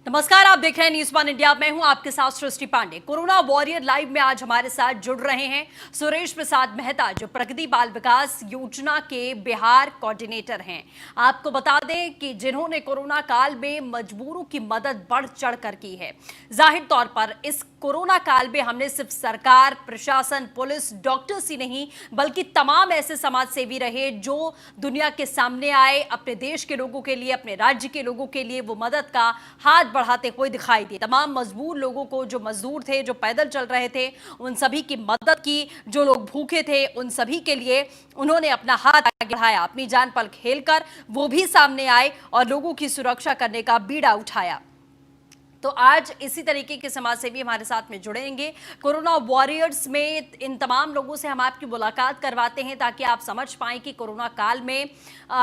नमस्कार, आप देख रहे हैं न्यूज़ वन इंडिया। मैं हूं आपके साथ सृष्टि पांडे। कोरोना वॉरियर लाइव में आज हमारे साथ जुड़ रहे हैं सुरेश प्रसाद मेहता, जो प्रगति बाल विकास योजना के बिहार कोऑर्डिनेटर हैं। आपको बता दें कि जिन्होंने कोरोना काल में मजबूरों की मदद बढ़ चढ़ कर की है। जाहिर तौर पर इस कोरोना काल में हमने सिर्फ सरकार, प्रशासन, पुलिस, डॉक्टर्स ही नहीं बल्कि तमाम ऐसे समाज सेवी रहे जो दुनिया के सामने आए, अपने देश के लोगों के लिए, अपने राज्य के लोगों के लिए वो मदद का हाथ बढ़ाते हुए दिखाई दिए। तमाम मजबूर लोगों को, जो मजदूर थे, जो पैदल चल रहे थे, उन सभी की मदद की। जो लोग भूखे थे उन सभी के लिए उन्होंने अपना हाथ आगे बढ़ाया। अपनी जान पर खेलकर वो भी सामने आए और लोगों की सुरक्षा करने का बीड़ा उठाया। तो आज इसी तरीके के समाज सेवी हमारे साथ में जुड़ेंगे। कोरोना वॉरियर्स में इन तमाम लोगों से हम आपकी मुलाकात करवाते हैं ताकि आप समझ पाएं कि कोरोना काल में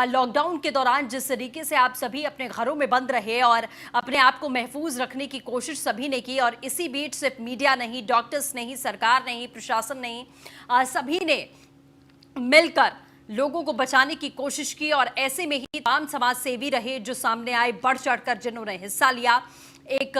लॉकडाउन के दौरान जिस तरीके से आप सभी अपने घरों में बंद रहे और अपने आप को महफूज रखने की कोशिश सभी ने की, और इसी बीच सिर्फ मीडिया नहीं, डॉक्टर्स नहीं, सरकार नहीं, प्रशासन नहीं, सभी ने मिलकर लोगों को बचाने की कोशिश की। और ऐसे में ही तमाम समाज सेवी रहे जो सामने आए, बढ़ चढ़कर जिन्होंने हिस्सा लिया, एक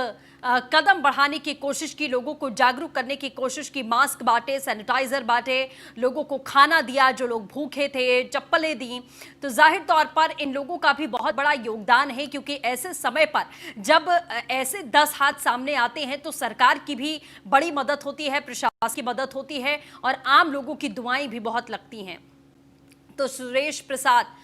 कदम बढ़ाने की कोशिश की, लोगों को जागरूक करने की कोशिश की, मास्क बांटे, सैनिटाइजर बांटे, लोगों को खाना दिया, जो लोग भूखे थे चप्पलें दी। तो जाहिर तौर पर इन लोगों का भी बहुत बड़ा योगदान है, क्योंकि ऐसे समय पर जब ऐसे 10 हाथ सामने आते हैं तो सरकार की भी बड़ी मदद होती है, प्रशासन की मदद होती है और आम लोगों की दुआएं भी बहुत लगती हैं। तो सुरेश प्रसाद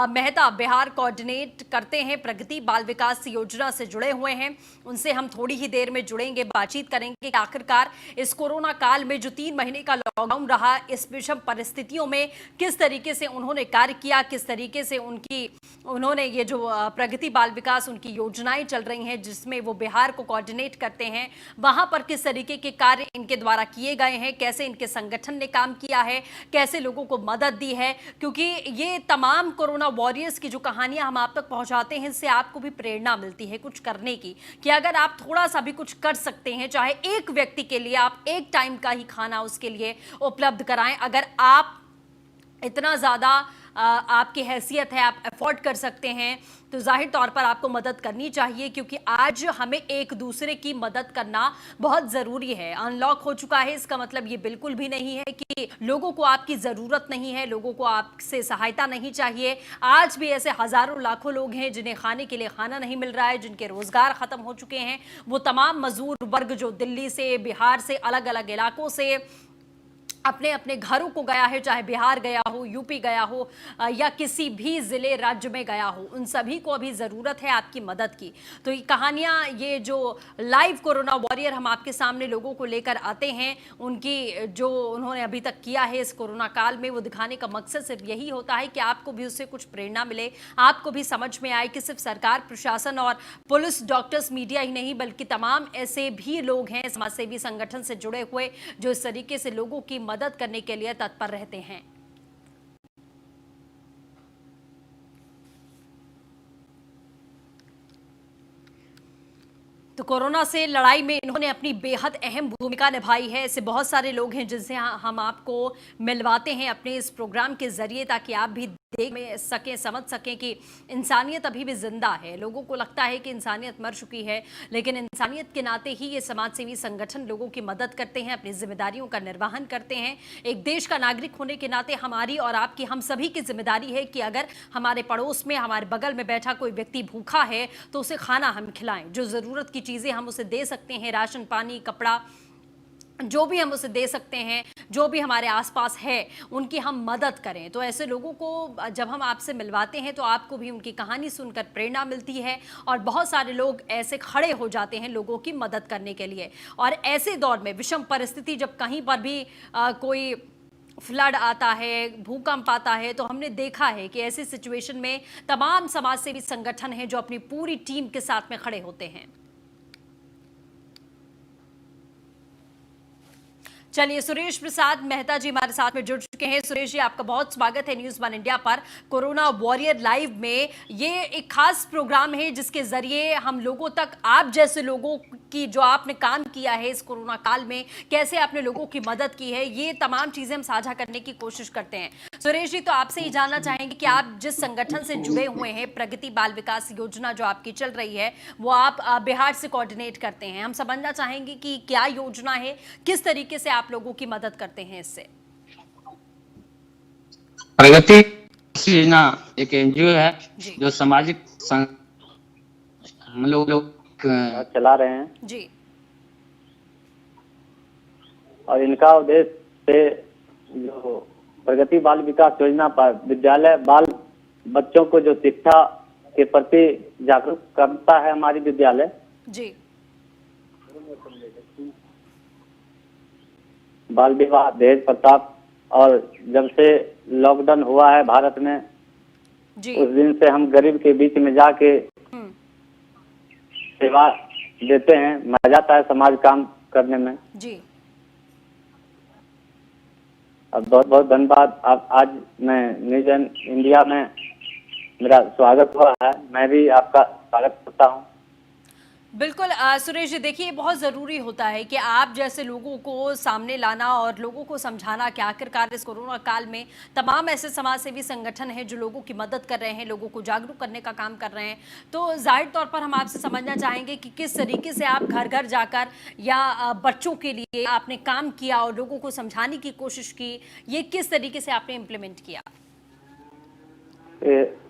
मेहता बिहार कोऑर्डिनेट करते हैं, प्रगति बाल विकास योजना से जुड़े हुए हैं। उनसे हम थोड़ी ही देर में जुड़ेंगे, बातचीत करेंगे कि आखिरकार इस कोरोना काल में जो 3 महीने का लॉकडाउन रहा, इस विषम परिस्थितियों में किस तरीके से उन्होंने कार्य किया, किस तरीके से उन्होंने ये जो प्रगति बाल विकास उनकी योजनाएं चल रही हैं जिसमें वो बिहार को कोऑर्डिनेट करते हैं, वहां पर किस तरीके के कार्य इनके द्वारा किए गए हैं, कैसे इनके संगठन ने काम किया है, कैसे लोगों को मदद दी है। क्योंकि ये तमाम कोरोना वॉरियर्स की जो कहानियां हम आप तक पहुंचाते हैं, इससे आपको भी प्रेरणा मिलती है कुछ करने की, कि अगर आप थोड़ा सा भी कुछ कर सकते हैं, चाहे एक व्यक्ति के लिए आप एक टाइम का ही खाना उसके लिए उपलब्ध कराएं। अगर आप इतना ज़्यादा आपकी हैसियत है, आप अफोर्ड कर सकते हैं, तो जाहिर तौर पर आपको मदद करनी चाहिए, क्योंकि आज हमें एक दूसरे की मदद करना बहुत ज़रूरी है। अनलॉक हो चुका है, इसका मतलब ये बिल्कुल भी नहीं है कि लोगों को आपकी ज़रूरत नहीं है, लोगों को आपसे सहायता नहीं चाहिए। आज भी ऐसे हज़ारों लाखों लोग हैं जिन्हें खाने के लिए खाना नहीं मिल रहा है, जिनके रोज़गार ख़त्म हो चुके हैं। वो तमाम मजदूर वर्ग जो दिल्ली से, बिहार से, अलग अलग इलाकों से अपने अपने घरों को गया है, चाहे बिहार गया हो, यूपी गया हो या किसी भी ज़िले राज्य में गया हो, उन सभी को अभी ज़रूरत है आपकी मदद की। तो ये कहानियाँ, ये जो लाइव कोरोना वॉरियर हम आपके सामने लोगों को लेकर आते हैं, उनकी जो उन्होंने अभी तक किया है इस कोरोना काल में, वो दिखाने का मकसद सिर्फ यही होता है कि आपको भी उससे कुछ प्रेरणा मिले, आपको भी समझ में आए कि सिर्फ सरकार, प्रशासन और पुलिस, डॉक्टर्स, मीडिया ही नहीं बल्कि तमाम ऐसे भी लोग हैं समाजसेवी संगठन से जुड़े हुए जो इस तरीके से लोगों की मदद करने के लिए तत्पर रहते हैं। तो कोरोना से लड़ाई में इन्होंने अपनी बेहद अहम भूमिका निभाई है। ऐसे बहुत सारे लोग हैं जिनसे हम आपको मिलवाते हैं अपने इस प्रोग्राम के जरिए, ताकि आप भी देख सकें, समझ सकें कि इंसानियत अभी भी जिंदा है। लोगों को लगता है कि इंसानियत मर चुकी है, लेकिन इंसानियत के नाते ही ये समाजसेवी संगठन लोगों की मदद करते हैं, अपनी जिम्मेदारियों का निर्वहन करते हैं। एक देश का नागरिक होने के नाते हमारी और आपकी, हम सभी की जिम्मेदारी है कि अगर हमारे पड़ोस में, हमारे बगल में बैठा कोई व्यक्ति भूखा है तो उसे खाना हम खिलाएं। जो ज़रूरत की चीज़ें हम उसे दे सकते हैं, राशन पानी, कपड़ा, जो भी हम उसे दे सकते हैं, जो भी हमारे आसपास है, उनकी हम मदद करें। तो ऐसे लोगों को जब हम आपसे मिलवाते हैं तो आपको भी उनकी कहानी सुनकर प्रेरणा मिलती है, और बहुत सारे लोग ऐसे खड़े हो जाते हैं लोगों की मदद करने के लिए। और ऐसे दौर में, विषम परिस्थिति, जब कहीं पर भी कोई फ्लड आता है, भूकंप आता है, तो हमने देखा है कि ऐसी सिचुएशन में तमाम समाजसेवी संगठन हैं जो अपनी पूरी टीम के साथ में खड़े होते हैं। चलिए, सुरेश प्रसाद मेहता जी हमारे साथ में जुड़ चुके हैं। सुरेश जी, आपका बहुत स्वागत है न्यूज़ वन इंडिया पर। कोरोना वॉरियर लाइव में ये एक खास प्रोग्राम है जिसके जरिए हम लोगों तक, आप जैसे लोगों की जो आपने काम किया है इस कोरोना काल में, कैसे आपने लोगों की मदद की है, ये तमाम चीजें हम साझा करने की कोशिश करते हैं। सुरेश जी, तो आपसे ही जानना चाहेंगे कि आप जिस संगठन से जुड़े हुए हैं, प्रगति बाल विकास योजना जो आपकी चल रही है, वो आप बिहार से कोऑर्डिनेट करते हैं। हम समझना चाहेंगे कि क्या योजना है, किस तरीके से आप लोगों की मदद करते हैं इससे। प्रगति योजना एक एनजीओ है जी जो सामाजिक हम लोग चला रहे हैं जी। और इनका उद्देश्य से जो प्रगति बाल विकास योजना पर विद्यालय बाल बच्चों को जो शिक्षा के प्रति जागरूक करता है हमारी विद्यालय जी। बाल विवाह, दहेज प्रताप, और जब से लॉकडाउन हुआ है भारत में जी। उस दिन से हम गरीब के बीच में जाके सेवा देते हैं। मजा आता है समाज काम करने में जी। अब बहुत बहुत धन्यवाद। अब आज मैं न्यूज़ इंडिया में मेरा स्वागत हुआ है, मैं भी आपका स्वागत करता हूँ। बिल्कुल सुरेश जी, देखिए बहुत ज़रूरी होता है कि आप जैसे लोगों को सामने लाना और लोगों को समझाना कि आखिरकार इस कोरोना काल में तमाम ऐसे समाज सेवी संगठन हैं जो लोगों की मदद कर रहे हैं, लोगों को जागरूक करने का काम कर रहे हैं। तो जाहिर तौर पर हम आपसे समझना चाहेंगे कि किस तरीके से आप घर घर जाकर या बच्चों के लिए आपने काम किया और लोगों को समझाने की कोशिश की, ये किस तरीके से आपने इम्प्लीमेंट किया?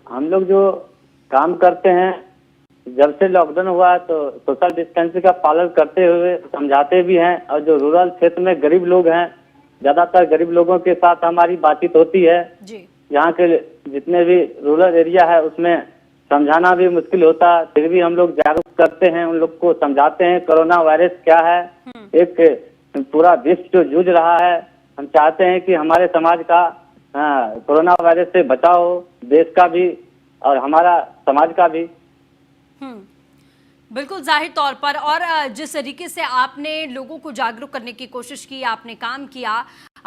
हम लोग जो काम करते हैं, जब से लॉकडाउन हुआ है तो सोशल डिस्टेंसिंग का पालन करते हुए समझाते भी हैं। और जो रूरल क्षेत्र में गरीब लोग हैं, ज्यादातर गरीब लोगों के साथ हमारी बातचीत होती है जी। यहाँ के जितने भी रूरल एरिया है उसमें समझाना भी मुश्किल होता है, फिर भी हम लोग जागरूक करते हैं, उन लोग को समझाते हैं कोरोना वायरस क्या है, एक पूरा विश्व जो जूझ रहा है। हम चाहते हैं कि हमारे समाज का कोरोना वायरस से बचाव हो, देश का भी और हमारा समाज का भी। बिल्कुल जाहिर तौर पर। और जिस तरीके से आपने लोगों को जागरूक करने की कोशिश की, आपने काम किया,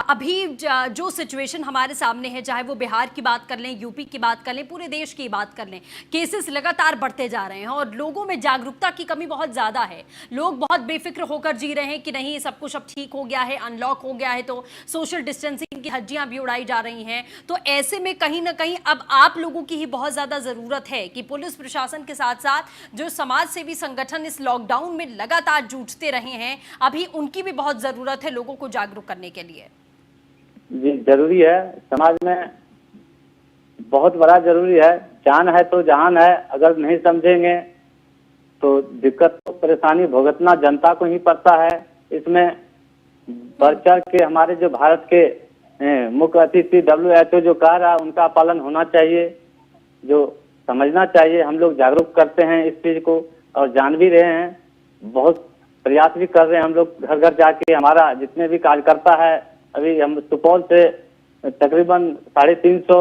अभी जो सिचुएशन हमारे सामने है, चाहे वो बिहार की बात कर लें, यूपी की बात कर लें, पूरे देश की बात कर लें, केसेस लगातार बढ़ते जा रहे हैं और लोगों में जागरूकता की कमी बहुत ज़्यादा है। लोग बहुत बेफिक्र होकर जी रहे हैं कि नहीं, सब कुछ अब ठीक हो गया है, अनलॉक हो गया है, तो सोशल डिस्टेंसिंग की धज्जियां भी उड़ाई जा रही हैं। तो ऐसे में कहीं ना कहीं अब आप लोगों की ही बहुत ज़्यादा ज़रूरत है कि पुलिस प्रशासन के साथ साथ जो समाज सेवी संगठन इस लॉकडाउन में लगातार जूझते रहे हैं, अभी उनकी भी बहुत ज़रूरत है लोगों को जागरूक करने के लिए। जी जरूरी है, समाज में बहुत बड़ा जरूरी है। जान है तो जहान है, अगर नहीं समझेंगे तो दिक्कत परेशानी भुगतना जनता को ही पड़ता है। इसमें बढ़ चढ़ के हमारे जो भारत के मुख्य अतिथि WHO जो कह रहा है उनका पालन होना चाहिए, जो समझना चाहिए। हम लोग जागरूक करते हैं इस चीज को और जान भी रहे हैं, बहुत प्रयास भी कर रहे हैं हम लोग घर घर जाके। हमारा जितने भी कार्यकर्ता है, अभी हम सुपौल से तकरीबन 350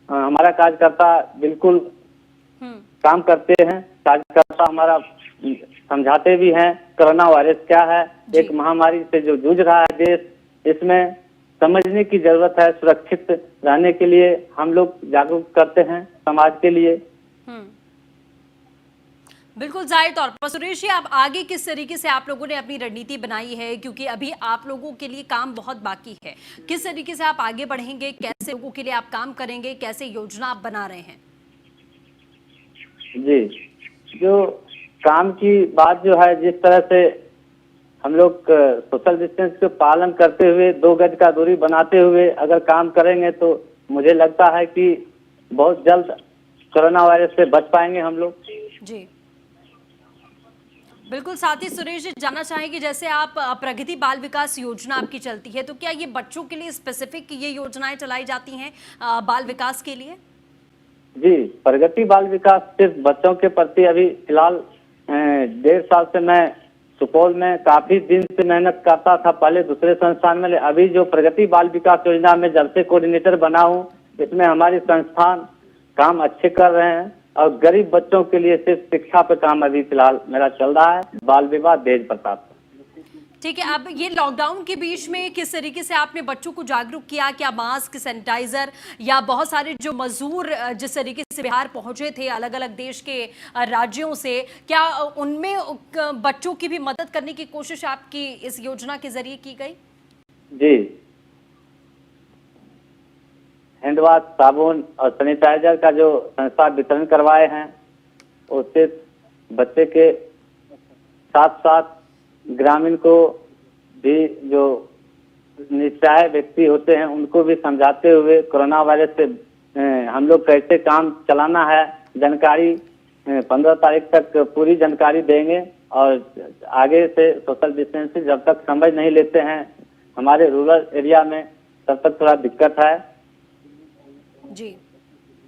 हमारा कार्यकर्ता बिल्कुल काम करते हैं। कार्यकर्ता हमारा समझाते भी हैं कोरोना वायरस क्या है, एक महामारी से जो जूझ रहा है देश, इसमें समझने की जरूरत है। सुरक्षित रहने के लिए हम लोग जागरूक करते हैं समाज के लिए। बिल्कुल जाहिर तौर पर। सुरेश जी, आप आगे किस तरीके से आप लोगों ने अपनी रणनीति बनाई है, क्योंकि अभी आप लोगों के लिए काम बहुत बाकी है, किस तरीके से आप आगे बढ़ेंगे, कैसे लोगों के लिए आप काम करेंगे, कैसे योजना आप बना रहे हैं? जी, जो काम की बात जो है, जिस तरह से हम लोग सोशल डिस्टेंस के पालन करते हुए 2 गज का दूरी बनाते हुए अगर काम करेंगे तो मुझे लगता है कि बहुत जल्द कोरोना वायरस से बच पाएंगे हम लोग। जी बिल्कुल। साथ ही सुरेश जी, जानना चाहेंगे, जैसे आप प्रगति बाल विकास योजना आपकी चलती है, तो क्या ये बच्चों के लिए स्पेसिफिक ये योजनाएं चलाई जाती हैं बाल विकास के लिए? जी, प्रगति बाल विकास सिर्फ बच्चों के प्रति। अभी फिलहाल 1.5 साल से मैं सुपौल में काफी दिन से मेहनत करता था, पहले दूसरे संस्थान में। अभी जो प्रगति बाल विकास योजना में जब से कोऑर्डिनेटर बना हूँ, इसमें हमारी संस्थान काम अच्छे कर रहे हैं और गरीब बच्चों के लिए सिर्फ शिक्षा पे काम अभी फिलहाल मेरा चल रहा है, बाल विवाह, दहेज प्रताप। ठीक है, अब ये लॉकडाउन के बीच में किस तरीके से आपने बच्चों को जागरूक किया? क्या मास्क, सैनिटाइजर या बहुत सारे जो मजदूर जिस तरीके से बिहार पहुंचे थे अलग अलग देश के राज्यों से, क्या उनमें बच्चों की भी मदद करने की कोशिश आपकी इस योजना के जरिए की गई? जी, हैंड वॉश, साबुन और सैनिटाइजर का जो संस्था वितरण करवाए हैं, उससे बच्चे के साथ साथ ग्रामीण को भी, जो निस्सहाय व्यक्ति होते हैं उनको भी समझाते हुए कोरोना वायरस से हम लोग कैसे काम चलाना है जानकारी 15 तारीख तक पूरी जानकारी देंगे। और आगे से सोशल डिस्टेंसिंग जब तक समझ नहीं लेते हैं हमारे रूरल एरिया में, तब तक थोड़ा दिक्कत है। जी,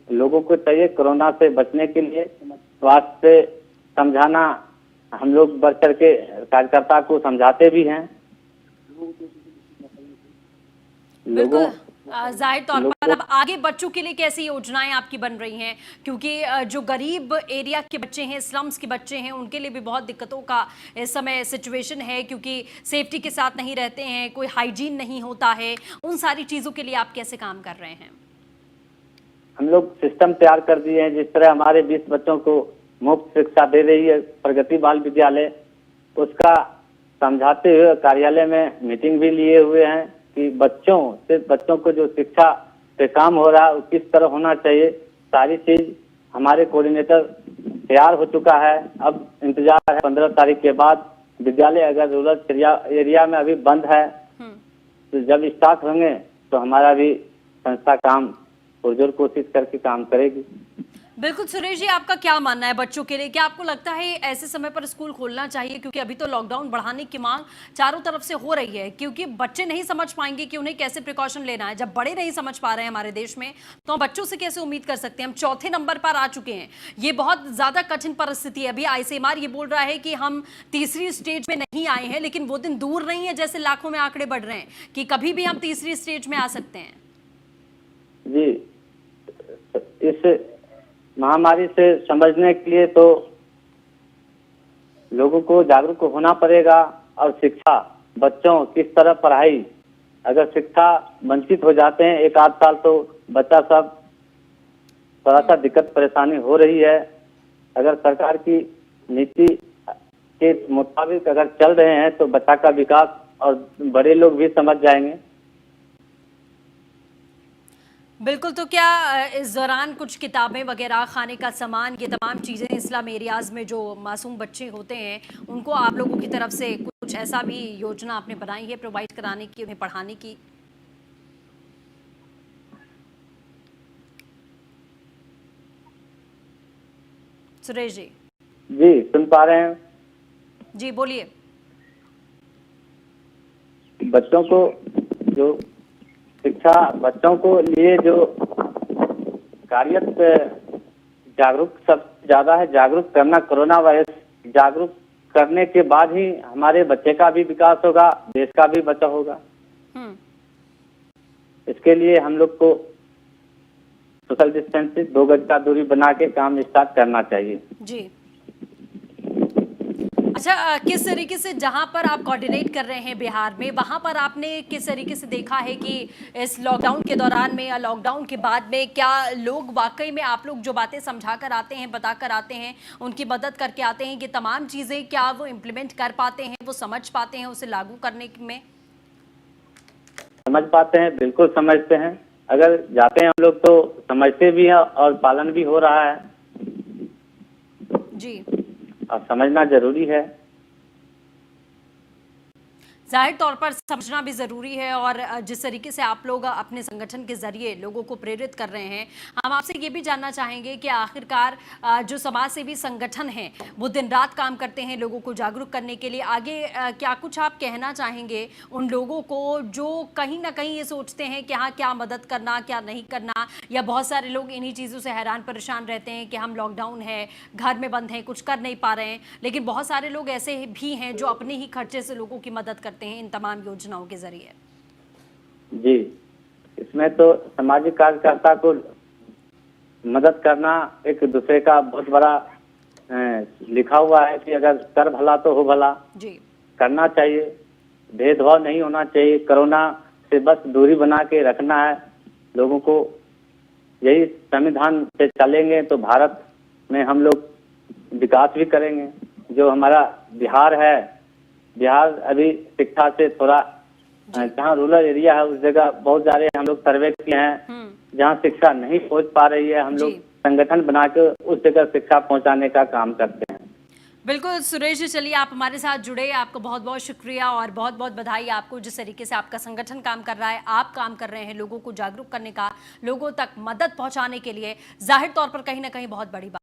लोगों को चाहिए कोरोना से बचने के लिए स्वास्थ्य समझाना, हम लोग बढ़ चढ़ के कार्यकर्ता को समझाते भी हैं। बिल्कुल, जाहिर तौर पर अब आगे बच्चों के लिए कैसी योजनाएं आपकी बन रही हैं? क्योंकि जो गरीब एरिया के बच्चे हैं, स्लम्स के बच्चे हैं, उनके लिए भी बहुत दिक्कतों का इस समय सिचुएशन है, क्योंकि सेफ्टी के साथ नहीं रहते हैं, कोई हाइजीन नहीं होता है। उन सारी चीज़ों के लिए आप कैसे काम कर रहे हैं? हम लोग सिस्टम तैयार कर दिए हैं। जिस तरह हमारे 20 बच्चों को मुफ्त शिक्षा दे रही है प्रगति बाल विद्यालय, उसका समझाते हुए कार्यालय में मीटिंग भी लिए हुए हैं कि बच्चों को जो शिक्षा पे काम हो रहा है वो किस तरह होना चाहिए, सारी चीज हमारे कोऑर्डिनेटर तैयार हो चुका है। अब इंतजार है 15 तारीख के बाद। विद्यालय अगर रूरल एरिया में अभी बंद है, तो जब स्टार्ट होंगे तो हमारा भी संस्था काम पुरजोर कोशिश करके काम करेगी। बिल्कुल सुरेश जी, आपका क्या मानना है बच्चों के लिए? क्या आपको लगता है ऐसे समय पर स्कूल खोलना चाहिए? क्योंकि अभी तो लॉकडाउन बढ़ाने की मांग चारों तरफ से हो रही है, क्योंकि बच्चे नहीं समझ पाएंगे कि उन्हें कैसे प्रिकॉशन लेना है। जब बड़े नहीं समझ पा रहे हैं हमारे देश में, तो हम बच्चों से कैसे उम्मीद कर सकते हैं? हम चौथे नंबर पर आ चुके हैं। ये बहुत ज्यादा कठिन परिस्थिति है। अभी आईसीएमआर ये बोल रहा है कि हम तीसरी स्टेज में नहीं आए हैं, लेकिन वो दिन दूर नहीं है जैसे लाखों में आंकड़े बढ़ रहे हैं कि कभी भी हम तीसरी स्टेज में आ सकते हैं। जी, इस महामारी से समझने के लिए तो लोगों को जागरूक होना पड़ेगा। और शिक्षा, बच्चों किस तरह पढ़ाई, अगर शिक्षा वंचित हो जाते हैं एक आध साल तो बच्चा सब थोड़ा सा दिक्कत परेशानी हो रही है। अगर सरकार की नीति के मुताबिक अगर चल रहे हैं तो बच्चा का विकास और बड़े लोग भी समझ जाएंगे। बिल्कुल, तो क्या इस दौरान कुछ किताबें वगैरह, खाने का सामान, ये तमाम चीज़ें इस्लाम एरियाज में जो मासूम बच्चे होते हैं उनको आप लोगों की तरफ से कुछ ऐसा भी योजना आपने बनाई है प्रोवाइड कराने की, उन्हें पढ़ाने की? सुरेश जी? जी, सुन पा रहे हैं। जी बोलिए। बच्चों को जो शिक्षा, बच्चों को लिए जो कार्यत जागरूक सबसे ज्यादा है, जागरूक करना। कोरोना वायरस जागरूक करने के बाद ही हमारे बच्चे का भी विकास होगा, देश का भी बचाव होगा। इसके लिए हम लोग को सोशल डिस्टेंसिंग 2 गज का दूरी बना के काम स्टार्ट करना चाहिए। जी, अच्छा, किस तरीके से जहां पर आप कोऑर्डिनेट कर रहे हैं बिहार में, वहां पर आपने किस तरीके से देखा है कि इस लॉकडाउन के दौरान में या लॉकडाउन के बाद में क्या लोग वाकई में, आप लोग जो बातें समझा कर आते हैं, बता कर आते हैं, उनकी मदद करके आते हैं, कि तमाम चीज़ें क्या वो इम्प्लीमेंट कर पाते हैं, वो समझ पाते हैं, उसे लागू करने में? समझ पाते हैं, बिल्कुल समझते हैं। अगर जाते हैं हम लोग तो समझते भी हैं और पालन भी हो रहा है। जी, और समझना जरूरी है। जाहिर तौर पर समझना भी ज़रूरी है। और जिस तरीके से आप लोग अपने संगठन के ज़रिए लोगों को प्रेरित कर रहे हैं, हम आपसे ये भी जानना चाहेंगे कि आखिरकार जो समाज सेवी संगठन हैं वो दिन रात काम करते हैं लोगों को जागरूक करने के लिए। आगे क्या कुछ आप कहना चाहेंगे उन लोगों को जो कहीं ना कहीं ये सोचते हैं कि हाँ, क्या मदद करना, क्या नहीं करना, या बहुत सारे लोग इन्हीं चीज़ों से हैरान परेशान रहते हैं कि हम लॉकडाउन है, घर में बंद हैं, कुछ कर नहीं पा रहे हैं, लेकिन बहुत सारे लोग ऐसे भी हैं जो अपने ही खर्चे से लोगों की मदद करते हैं इन तमाम योजनाओं के जरिए? जी, इसमें तो सामाजिक कार्यकर्ता को मदद करना एक दूसरे का बहुत बड़ा लिखा हुआ है कि अगर कर भला तो हो भला। जी, करना चाहिए। भेदभाव नहीं होना चाहिए। कोरोना से बस दूरी बना के रखना है लोगों को। यही संविधान से चलेंगे तो भारत में हम लोग विकास भी करेंगे। जो हमारा बिहार है, बिहार अभी शिक्षा से थोड़ा, जहाँ रूरल एरिया है उस जगह बहुत सारे हम लोग सर्वे किए हैं, जहाँ शिक्षा नहीं पहुंच पा रही है, हम लोग संगठन बना के उस जगह शिक्षा पहुंचाने का काम करते हैं। बिल्कुल सुरेश जी, चलिए आप हमारे साथ जुड़े, आपका बहुत बहुत शुक्रिया और बहुत बहुत बधाई आपको। जिस तरीके से आपका संगठन काम कर रहा है, आप काम कर रहे हैं लोगों को जागरूक करने का, लोगों तक मदद पहुंचाने के लिए, जाहिर तौर पर कहीं ना कहीं बहुत बड़ी बात।